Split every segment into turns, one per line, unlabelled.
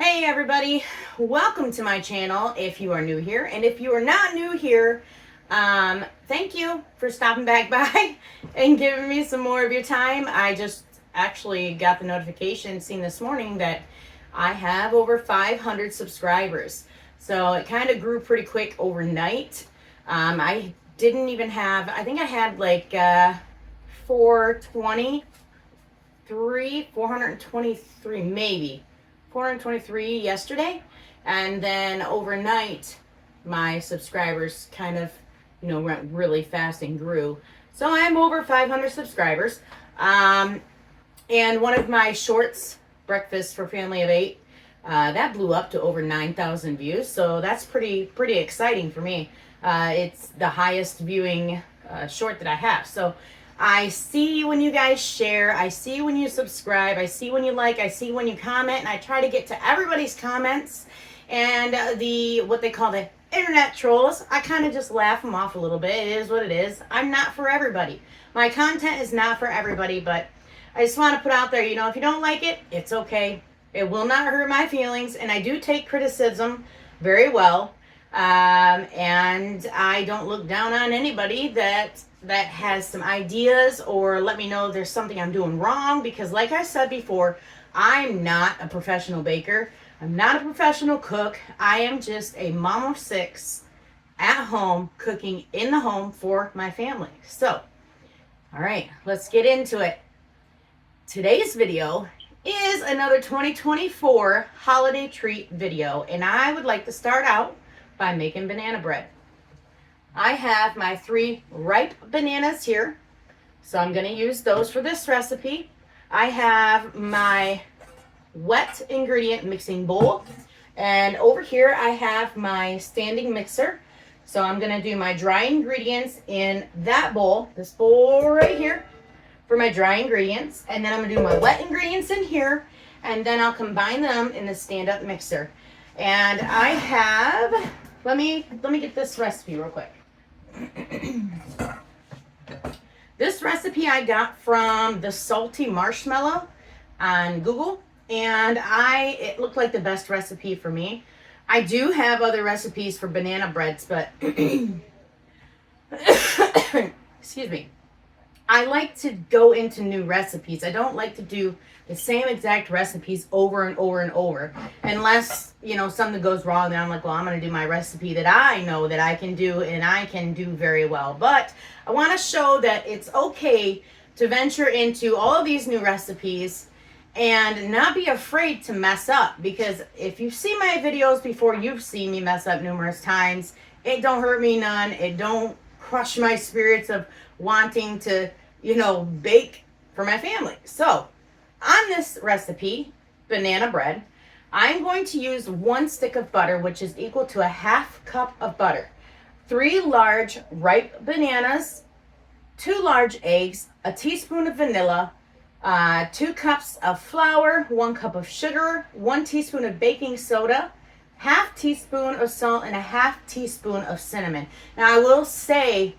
Hey everybody, welcome to my channel if you are new here, and if you are not new here, thank you for stopping back by and giving me some more of your time. I just actually got the notification seen this morning that I have over 500 subscribers, so it kind of grew pretty quick overnight. I didn't even have, I think I had like 423 maybe 423 yesterday, and then overnight my subscribers kind of went really fast and grew, so I'm over 500 subscribers. And one of my shorts, breakfast for family of 8, that blew up to over 9,000 views, so that's pretty exciting for me. It's the highest viewing short that I have, so I see when you guys share, I see when you subscribe, I see when you like, I see when you comment, and I try to get to everybody's comments. And what they call the internet trolls, I kind of just laugh them off a little bit. It is what it is. I'm not for everybody. My content is not for everybody, but I just want to put out there, if you don't like it, it's okay. It will not hurt my feelings, and I do take criticism very well. And I don't look down on anybody that has some ideas or let me know there's something I'm doing wrong, because like I said before, I'm not a professional baker. I'm not a professional cook. I am just a mom of 6 at home, cooking in the home for my family. So, all right, let's get into it. Today's video is another 2024 holiday treat video, and I would like to start out by making banana bread. I have my 3 ripe bananas here, so I'm going to use those for this recipe. I have my wet ingredient mixing bowl, and over here I have my standing mixer. So I'm going to do my dry ingredients in that bowl, this bowl right here, for my dry ingredients, and then I'm going to do my wet ingredients in here, and then I'll combine them in the stand-up mixer. And I have, let me get this recipe real quick. This recipe I got from the Salty Marshmallow on Google, and it looked like the best recipe for me. I do have other recipes for banana breads, but excuse me. I like to go into new recipes. I don't like to do the same exact recipes over and over and over, unless something goes wrong. Then I'm like, well, I'm going to do my recipe that I know that I can do and I can do very well. But I want to show that it's okay to venture into all of these new recipes and not be afraid to mess up, because if you've seen my videos before, you've seen me mess up numerous times. It don't hurt me none. It don't crush my spirits of wanting to bake for my family. So on this recipe, banana bread, I'm going to use 1 stick of butter, which is equal to a 1/2 cup of butter, 3 large ripe bananas, 2 large eggs, a teaspoon of vanilla, 2 cups of flour, 1 cup of sugar, 1 teaspoon of baking soda, 1/2 teaspoon of salt, and a 1/2 teaspoon of cinnamon. Now I will say,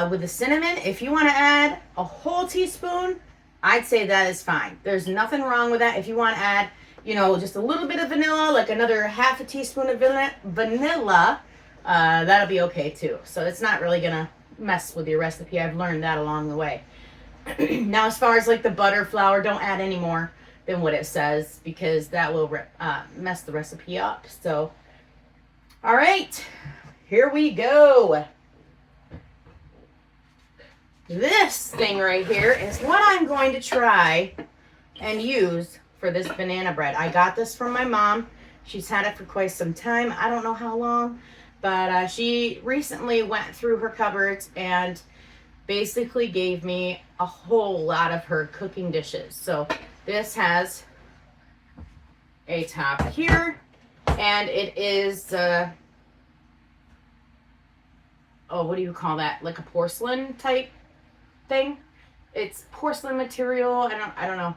with the cinnamon, if you want to add a whole teaspoon, I'd say that is fine. There's nothing wrong with that. If you want to add, just a little bit of vanilla, like another 1/2 teaspoon of vanilla, that'll be okay too. So it's not really going to mess with your recipe. I've learned that along the way. Now, as far as like the butter, flour, don't add any more than what it says, because that will mess the recipe up. So, all right, here we go. This thing right here is what I'm going to try and use for this banana bread. I got this from my mom. She's had it for quite some time. I don't know how long, but she recently went through her cupboards and basically gave me a whole lot of her cooking dishes. So this has a top here, and it is what do you call that? Like a porcelain type thing. It's porcelain material. I don't know.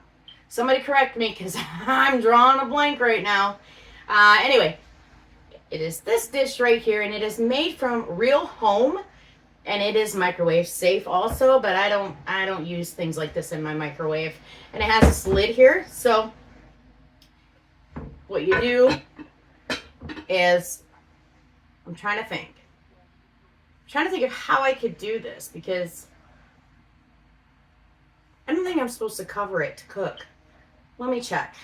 Somebody correct me, because I'm drawing a blank right now. Anyway, it is this dish right here, and it is made from Real Home, and it is microwave safe also, but I don't use things like this in my microwave. And it has this lid here, so what you do is, I'm trying to think. I'm trying to think of how I could do this because I don't think I'm supposed to cover it to cook. Let me check.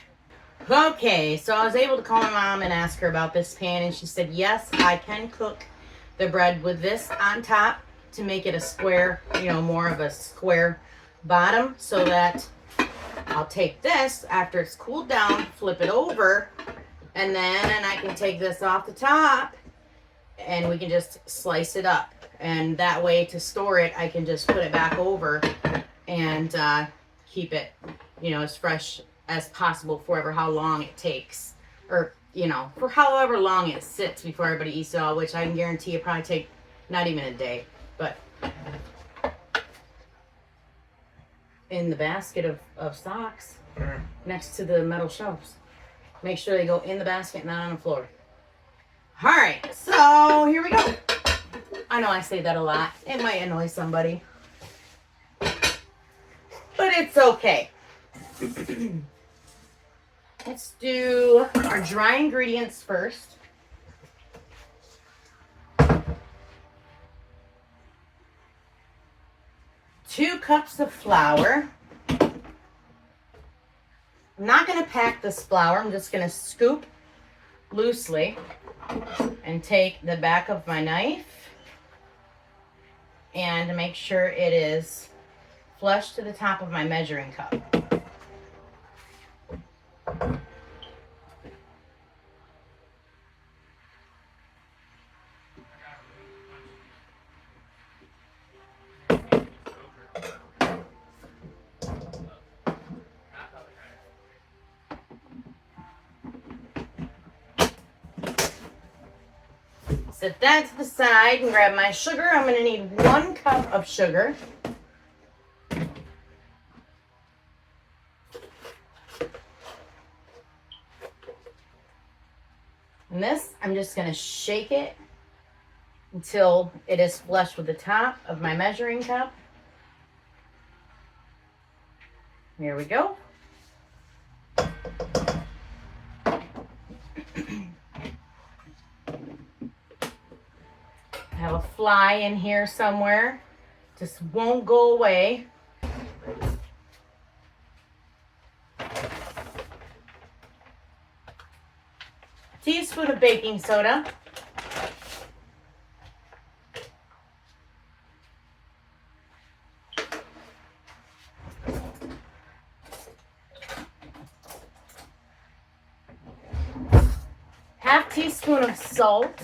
Okay, so I was able to call my mom and ask her about this pan, and she said, yes, I can cook the bread with this on top to make it a square, more of a square bottom, so that I'll take this after it's cooled down, flip it over, and then I can take this off the top and we can just slice it up. And that way, to store it, I can just put it back over and keep it, as fresh as possible for how long it takes, or for however long it sits before everybody eats it all, which I can guarantee it probably take not even a day. But in the basket of socks next to the metal shelves, make sure they go in the basket, not on the floor. All right, so here we go. I know I say that a lot. It might annoy somebody, but it's okay. Let's do our dry ingredients first. Two cups of flour. I'm not going to pack this flour. I'm just going to scoop loosely and take the back of my knife and make sure it is flush to the top of my measuring cup. Set that to the side and grab my sugar. I'm going to need 1 cup of sugar. And this, I'm just going to shake it until it is flush with the top of my measuring cup. Here we go. I have a fly in here somewhere. Just won't go away. Teaspoon of baking soda. Half teaspoon of salt.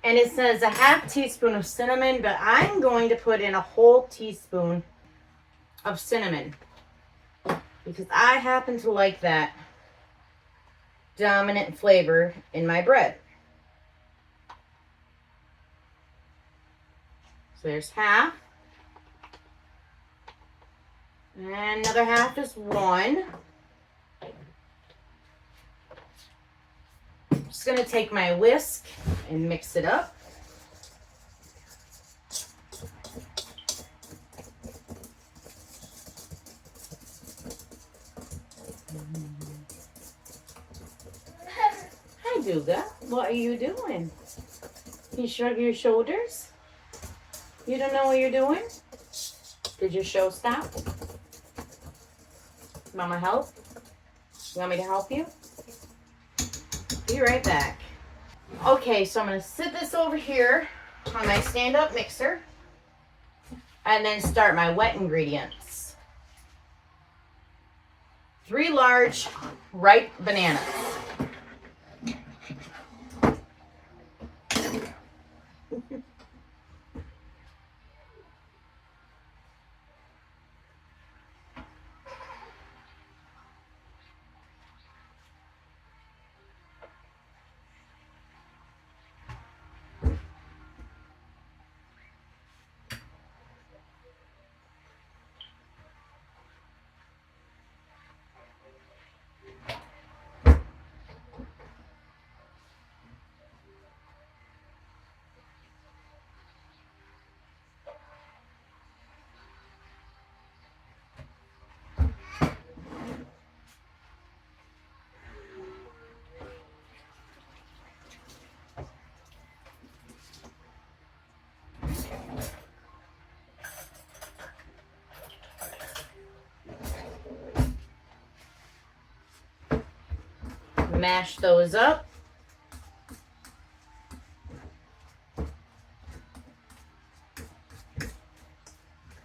And it says a half teaspoon of cinnamon, but I'm going to put in a whole teaspoon of cinnamon because I happen to like that dominant flavor in my bread. So there's half. And another half is 1. I'm just going to take my whisk and mix it up. Hi, Duga. What are you doing? You shrug your shoulders? You don't know what you're doing? Did your show stop? Mama help? You want me to help you? Be right back. Okay, so I'm going to sit this over here on my stand-up mixer and then start my wet ingredients. 3 large ripe bananas. Mash those up.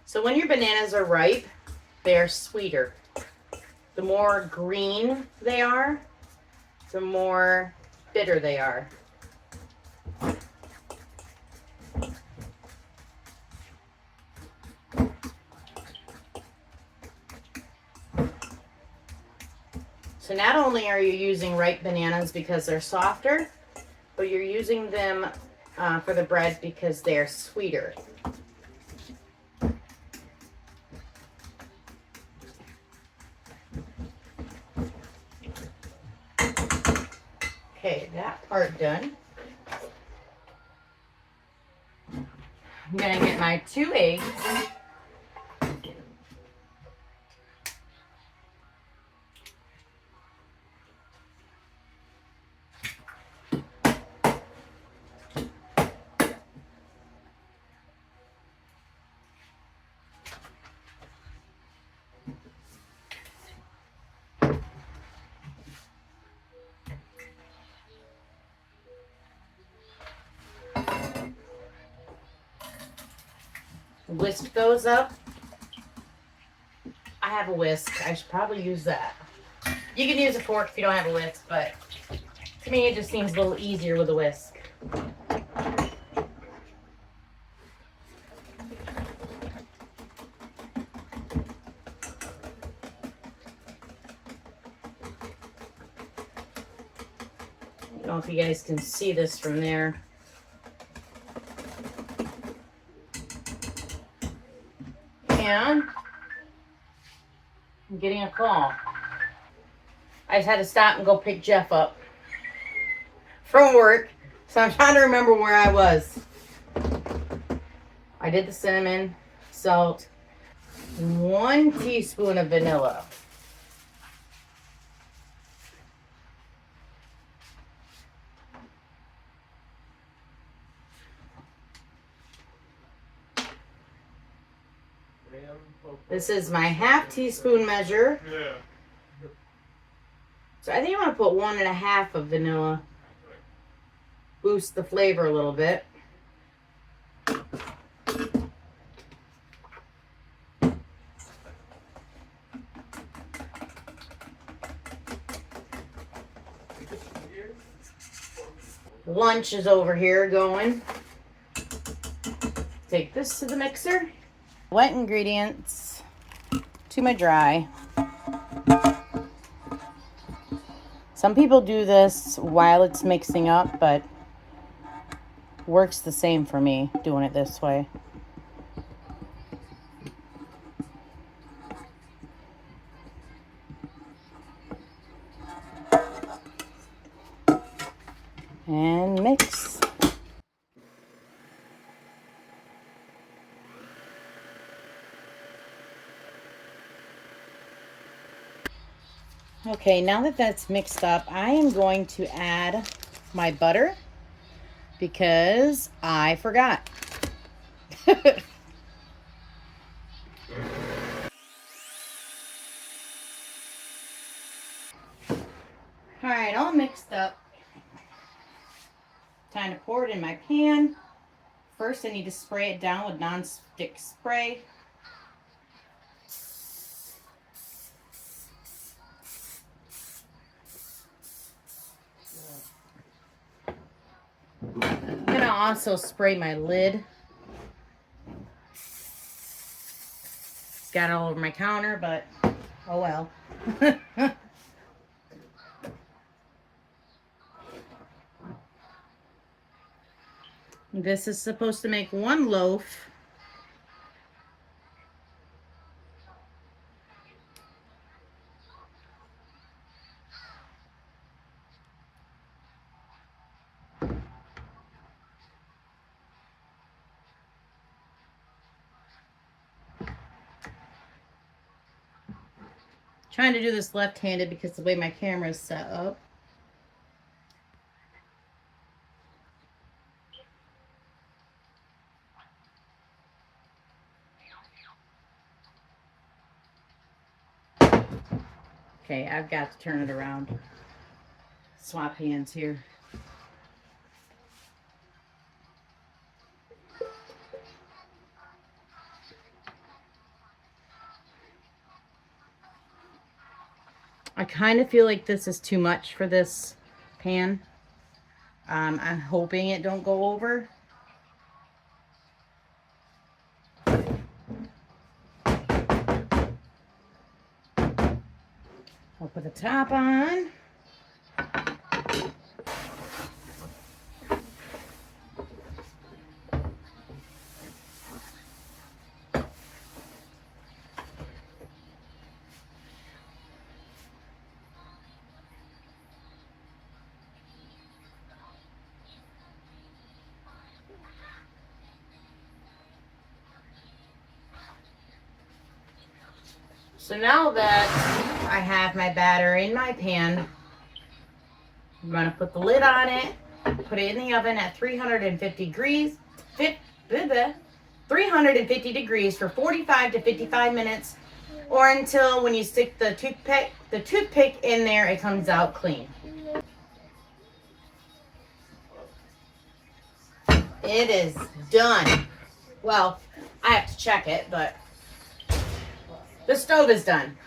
So when your bananas are ripe, they are sweeter. The more green they are, the more bitter they are. So not only are you using ripe bananas because they're softer, but you're using them for the bread because they're sweeter. Okay, that part done. I'm gonna get my 2 eggs. Whisk those up. I have a whisk. I should probably use that. You can use a fork if you don't have a whisk, but to me it just seems a little easier with a whisk. I don't know if you guys can see this from there. And I'm getting a call. I just had to stop and go pick Jeff up from work. So I'm trying to remember where I was. I did the cinnamon, salt, 1 teaspoon of vanilla. This is my 1/2 teaspoon measure. Yeah. So I think I'm going to put 1 1/2 of vanilla. Boost the flavor a little bit. Lunch is over here going. Take this to the mixer. Wet ingredients to my dry. Some people do this while it's mixing up, but works the same for me doing it this way. And mix. Okay, now that that's mixed up, I am going to add my butter because I forgot. All right, all mixed up. Time to pour it in my pan. First, I need to spray it down with non-stick spray. I'm gonna also spray my lid. It's got it all over my counter, but oh well. This is supposed to make 1 loaf. Trying to do this left-handed because the way my camera is set up. Okay, I've got to turn it around. swap hands here. I kind of feel like this is too much for this pan. I'm hoping it don't go over. I'll put the top on. So now that I have my batter in my pan, I'm going to put the lid on it, put it in the oven at 350 degrees, 350 degrees for 45 to 55 minutes, or until when you stick the toothpick in there, it comes out clean. It is done. Well, I have to check it, but the stove is done.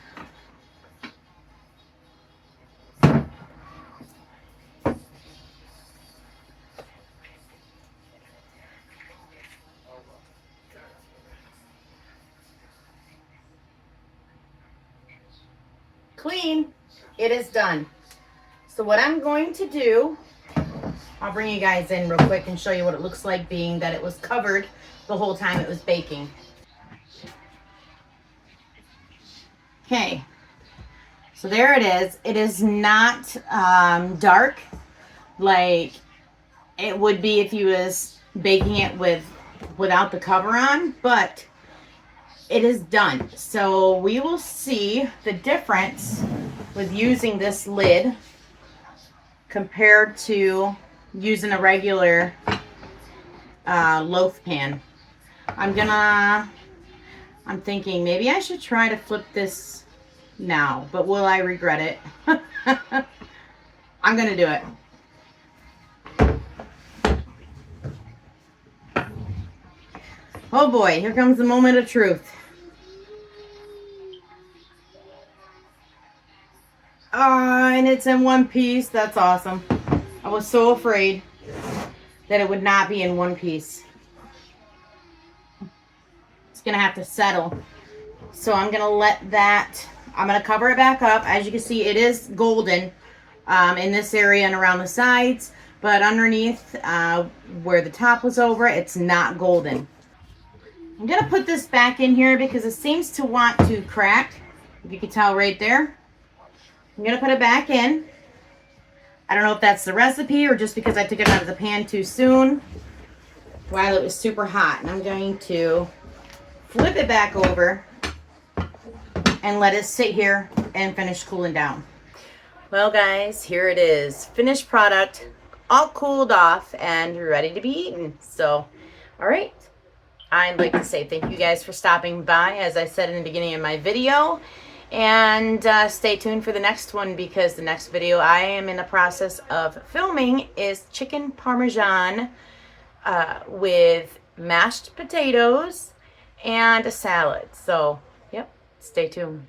Clean. It is done. So what I'm going to do, I'll bring you guys in real quick and show you what it looks like, being that it was covered the whole time it was baking. Okay, so there it is. It is not dark like it would be if you was baking it without the cover on, but it is done. So we will see the difference with using this lid compared to using a regular loaf pan. I'm thinking maybe I should try to flip this now, but will I regret it? I'm gonna do it. Oh boy, here comes the moment of truth. And it's in one piece. That's awesome. I was so afraid that it would not be in one piece. It's gonna have to settle. So I'm gonna cover it back up. As you can see, it is golden in this area and around the sides, but underneath where the top was over, it's not golden. I'm gonna put this back in here because it seems to want to crack. If you can tell right there. I'm gonna put it back in. I don't know if that's the recipe or just because I took it out of the pan too soon while it was super hot. And I'm going to flip it back over and let it sit here and finish cooling down. Well guys, here it is. Finished product, all cooled off and ready to be eaten. So, all right. I'd like to say thank you guys for stopping by, as I said in the beginning of my video. And stay tuned for the next one, because the next video I am in the process of filming is chicken parmesan with mashed potatoes and a salad. So, yep, stay tuned.